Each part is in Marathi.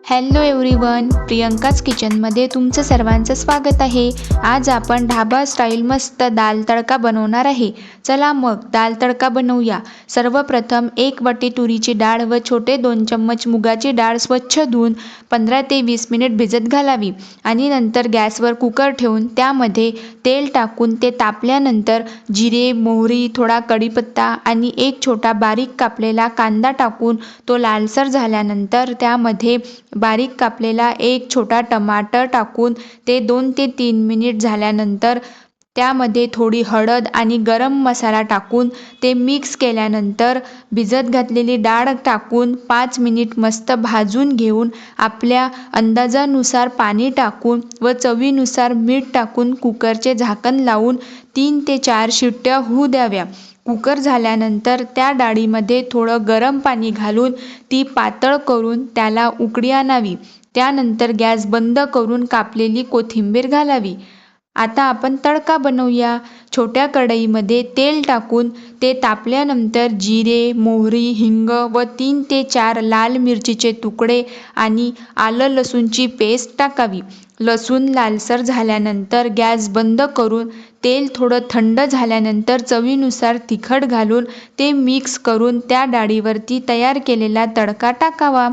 हॅलो एव्हरीवन, प्रियंकाच किचनमध्ये तुमचं सर्वांचं स्वागत आहे। आज आपण ढाबा स्टाईल मस्त दाल तडका बनवणार आहे। चला मग दाल तडका बनवूया। सर्वप्रथम 1 वाटी तुरीची डाळ व छोटे 2 चम्मच मुगाची डाळ स्वच्छ धुवून 15 ते 20 मिनिट भिजत घालावी आणि नंतर गॅसवर कुकर ठेवून त्यामध्ये तेल टाकून ते तापल्यानंतर जिरे, मोहरी, थोडा कढीपत्ता आणि एक छोटा बारीक कापलेला कांदा टाकून तो लालसर झाल्यानंतर त्यामध्ये बारीक कापलेला एक छोटा टमाटर टाकून ते 2 ते 3 मिनिट झाल्यानंतर त्यामध्ये थोडी हळद आणि गरम मसाला टाकून ते मिक्स केल्यानंतर भिजत घातलेली डाळ टाकून 5 मिनिट मस्त भाजून घेऊन आपल्या अंदाजानुसार पाणी टाकून व चवीनुसार मीठ टाकून कुकरचे झाकण लावून 3 ते 4 शिट्ट्या होऊ द्याव्या। कुकर झाल्यानंतर त्या डाळीमध्ये थोडं गरम पाणी घालून ती पातळ करून त्याला उकळी आणावी। त्यानंतर गॅस बंद करून कापलेली कोथिंबीर घालावी। आता आपण तडका बनवूया। छोट्या कढईमध्ये तेल टाकून ते तापल्यानंतर जिरे, मोहरी, हिंग व 3 ते 4 लाल मिरचीचे तुकडे आणि आलं लसूणची पेस्ट टाकावी। लसूण लालसर झाल्यानंतर गॅस बंद करून तेल थोडं थंड झाल्यानंतर चवीनुसार तिखट घालून ते मिक्स करून त्या डाळीवरती तयार केलेला तडका टाकावा।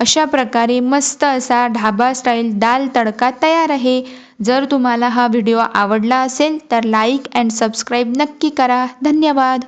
अशा प्रकारे मस्त असा ढाबा स्टाईल दाल तडका तयार आहे। जर तुम्हाला हा व्हिडिओ आवडला असेल तर लाईक अँड सबस्क्राईब नक्की करा। धन्यवाद।